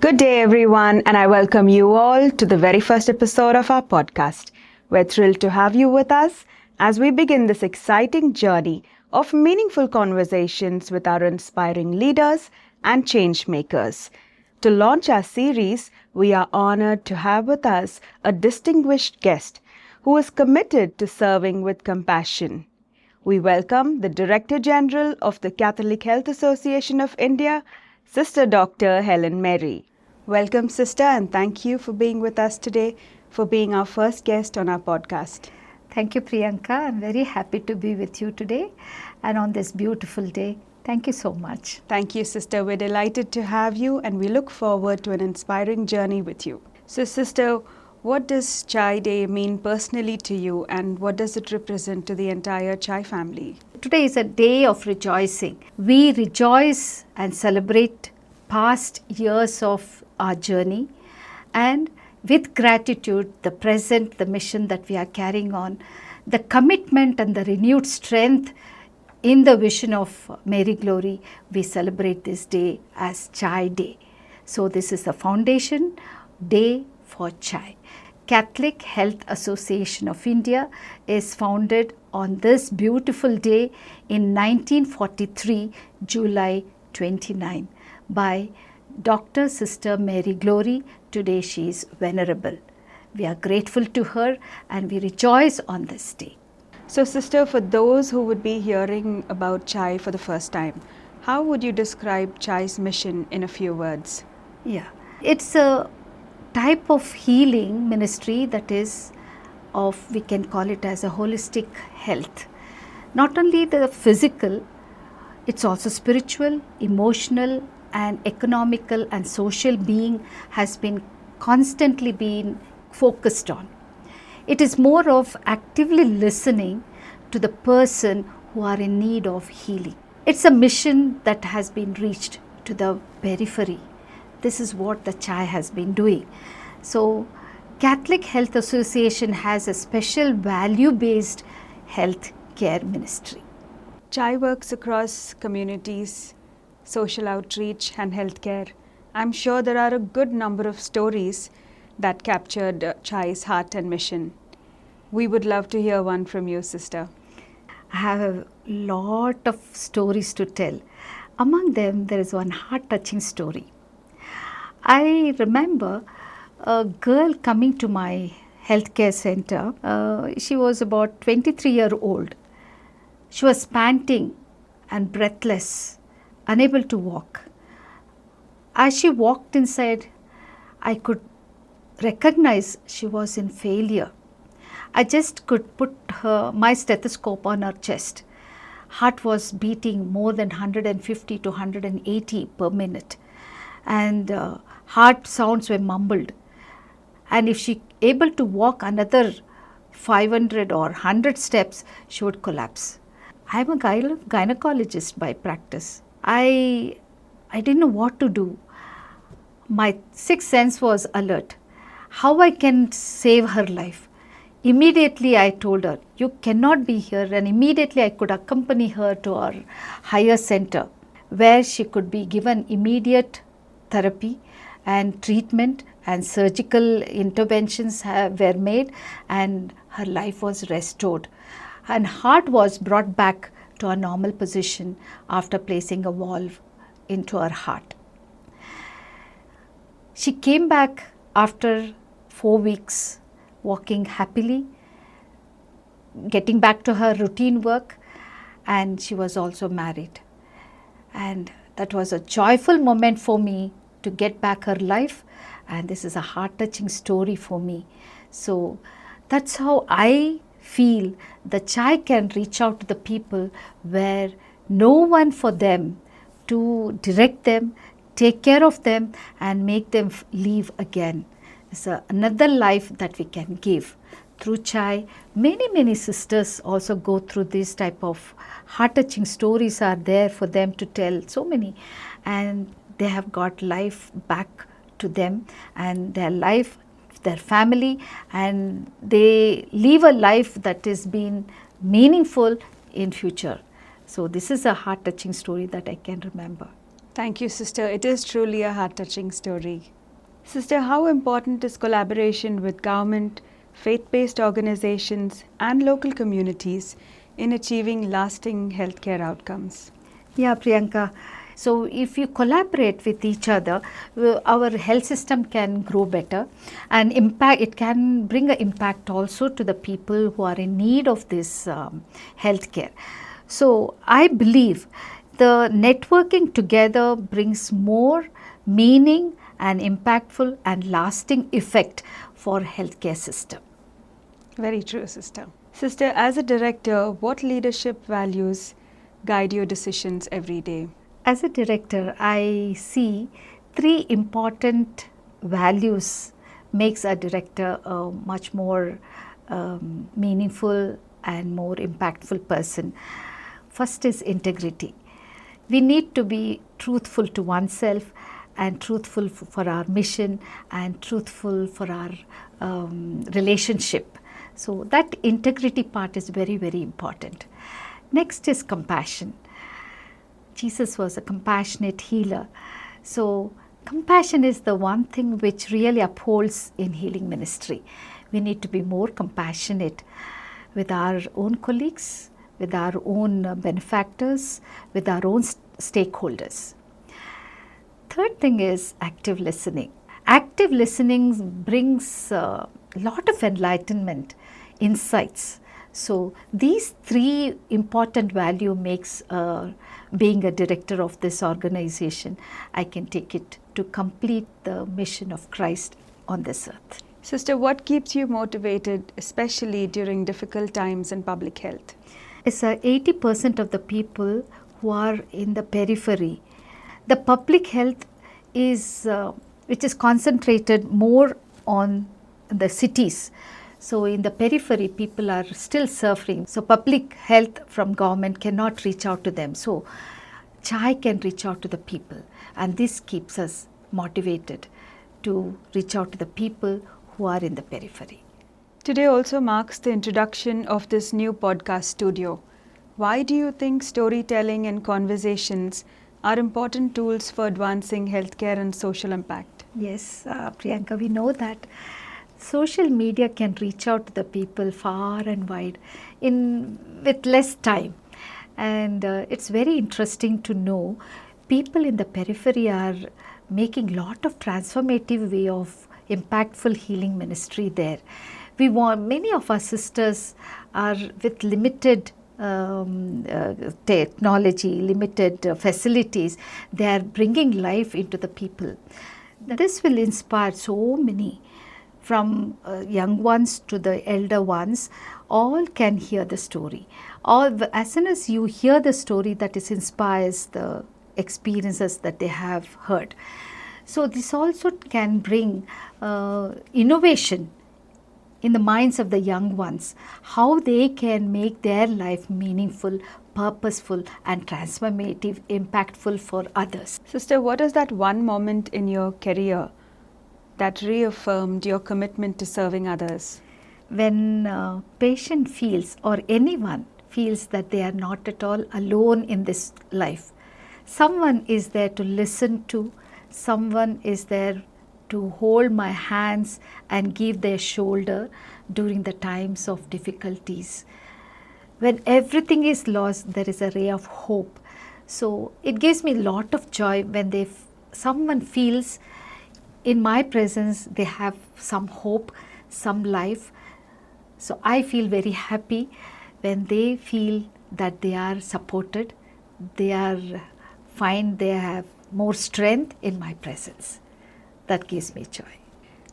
Good day, everyone, and I welcome you all to the very first episode of our podcast. We're thrilled to have you with us as we begin this exciting journey of meaningful conversations with our inspiring leaders and change makers. To launch our series, we are honored to have with us a distinguished guest who is committed to serving with compassion. We welcome the Director General of the Catholic Health Association of India, Sister Dr. Helen Mary. Welcome, Sister, and thank you for being with us today, for being our first guest on our podcast. Thank you, Priyanka. I'm very happy to be with you today and on this beautiful day. Thank you so much. Thank you, Sister. We're delighted to have you, and we look forward to an inspiring journey with you. So, Sister, what does Chai Day mean personally to you, and what does it represent to the entire Chai family? Today is a day of rejoicing. We rejoice and celebrate past years of our journey, and with gratitude, the present, the mission that we are carrying on, the commitment and the renewed strength in the vision of Mary Glory, we celebrate this day as Chai Day. So this is the foundation day for Chai. Catholic Health Association of India is founded on this beautiful day in 1943, July 29, by Dr. Sister Mary Glory. Today she is venerable. We are grateful to her and we rejoice on this day. So, Sister, for those who would be hearing about Chai for the first time, how would you describe Chai's mission in a few words? Yeah, it's a type of healing ministry that is of, we can call it as a holistic health. Not only the physical, it's also spiritual, emotional, and economical and social being has been constantly been focused on. It is more of actively listening to the person who are in need of healing. It's a mission that has been reached to the periphery. This is what the Chai has been doing. So, Catholic Health Association has a special value-based health care ministry. Chai works across communities, social outreach and healthcare. I'm sure there are a good number of stories that captured Chai's heart and mission. We would love to hear one from you, Sister. I have a lot of stories to tell. Among them, there is one heart-touching story. I remember a girl coming to my healthcare center. She was about 23-year-old. She was panting and breathless, unable to walk. As she walked inside, I could recognize she was in failure. I just could put my stethoscope on her chest. Heart was beating more than 150 to 180 per minute, and heart sounds were mumbled. And if she able to walk another 500 or 100 steps, she would collapse. I am a gynecologist by practice. I didn't know what to do. My sixth sense was alert. How I can save her life? Immediately I told her, you cannot be here, and immediately I could accompany her to our higher center where she could be given immediate therapy and treatment, and surgical interventions were made, and her life was restored. And heart was brought back to a normal position after placing a valve into her heart. She came back after 4 weeks, walking happily, getting back to her routine work, and she was also married. And that was a joyful moment for me to get back her life, and this is a heart-touching story for me. So that's how I feel the Chai can reach out to the people where no one for them to direct them, take care of them, and make them live again. It's another life that we can give. Through Chai, many sisters also go through this type of heart-touching stories are there for them to tell, so many, and they have got life back to them and their life, their family, and they live a life that is been meaningful in future. So this is a heart-touching story that I can remember. Thank you, Sister. It is truly a heart-touching story. Sister, how important is collaboration with government, faith-based organizations, and local communities in achieving lasting healthcare outcomes? Yeah, Priyanka. So, if you collaborate with each other, our health system can grow better, and impact. It can bring an impact also to the people who are in need of this healthcare. So, I believe the networking together brings more meaning and impactful and lasting effect for healthcare system. Very true, Sister. Sister, as a director, what leadership values guide your decisions every day? As a director, I see three important values makes a director a much more meaningful and more impactful person. First is integrity. We need to be truthful to oneself and truthful for our mission and truthful for our relationship. So that integrity part is very, very important. Next is compassion. Jesus was a compassionate healer. So compassion is the one thing which really upholds in healing ministry. We need to be more compassionate with our own colleagues, with our own benefactors, with our own stakeholders. Third thing is active listening. Active listening brings a lot of enlightenment, insights. So these three important value makes being a director of this organization. I can take it to complete the mission of Christ on this earth. Sister, what keeps you motivated, especially during difficult times in public health? It's 80% of the people who are in the periphery. The public health is which is concentrated more on the cities. So in the periphery, people are still suffering. So public health from government cannot reach out to them. So Chai can reach out to the people, and this keeps us motivated to reach out to the people who are in the periphery. Today also marks the introduction of this new podcast studio. Why do you think storytelling and conversations are important tools for advancing healthcare and social impact? Yes, Priyanka, we know that social media can reach out to the people far and wide with less time. And it's very interesting to know people in the periphery are making lot of transformative way of impactful healing ministry there. Many of our sisters are with limited technology, limited facilities. They are bringing life into the people. This will inspire so many, from young ones to the elder ones. All can hear the story. As soon as you hear the story, that inspires the experiences that they have heard. So this also can bring innovation in the minds of the young ones, how they can make their life meaningful, purposeful and transformative, impactful for others. Sister, what is that one moment in your career that reaffirmed your commitment to serving others? When a patient feels, or anyone feels, that they are not at all alone in this life, someone is there to listen to, someone is there to hold my hands and give their shoulder during the times of difficulties. When everything is lost, there is a ray of hope. So it gives me a lot of joy when someone feels in my presence they have some hope, some life. So I feel very happy when they feel that they are supported, they have more strength in my presence. That gives me joy.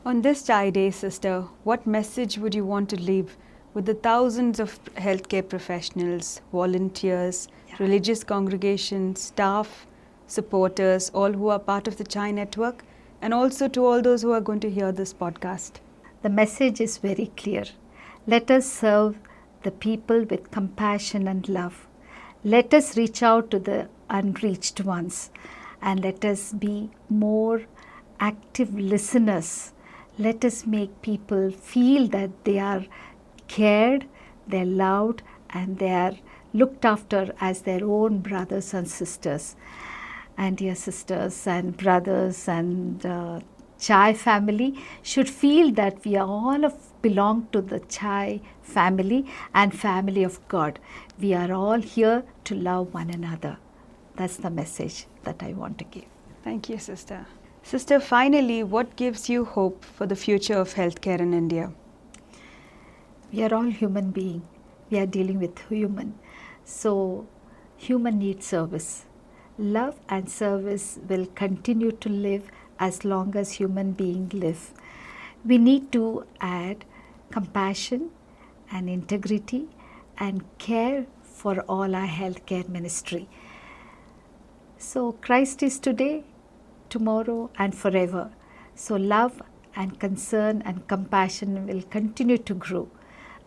On this Chai Day, Sister, what message would you want to leave with the thousands of healthcare professionals, volunteers, religious congregations, staff, supporters, all who are part of the Chai network, and also to all those who are going to hear this podcast? The message is very clear. Let us serve the people with compassion and love. Let us reach out to the unreached ones, and let us be more active listeners. Let us make people feel that they are cared, they are loved, and they are looked after as their own brothers and sisters. And dear sisters and brothers and Chai family should feel that we are all belong to the Chai family and family of God. We are all here to love one another. That's the message that I want to give. Thank you, Sister. Sister, finally, what gives you hope for the future of healthcare in India? We are all human beings. We are dealing with human. So, human needs service. Love and service will continue to live as long as human beings live. We need to add compassion and integrity and care for all our healthcare ministry. So Christ is today, tomorrow and forever. So love and concern and compassion will continue to grow.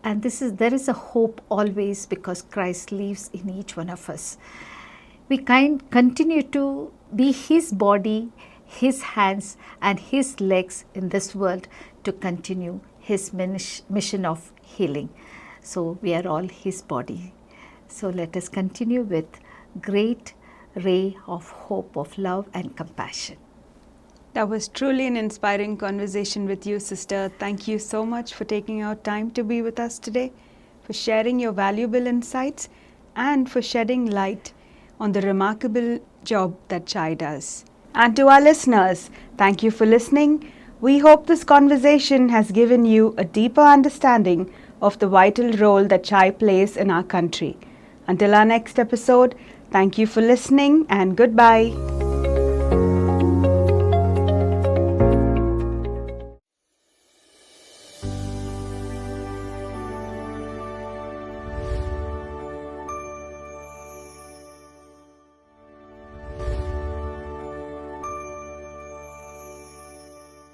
And there is a hope always because Christ lives in each one of us. We continue to be His body, His hands and His legs in this world to continue His mission of healing. So we are all His body. So let us continue with great ray of hope, of love and compassion. That was truly an inspiring conversation with you, Sister. Thank you so much for taking out time to be with us today, for sharing your valuable insights, and for shedding light on the remarkable job that Chai does. And to our listeners, thank you for listening. We hope this conversation has given you a deeper understanding of the vital role that Chai plays in our country. Until our next episode, thank you for listening and goodbye.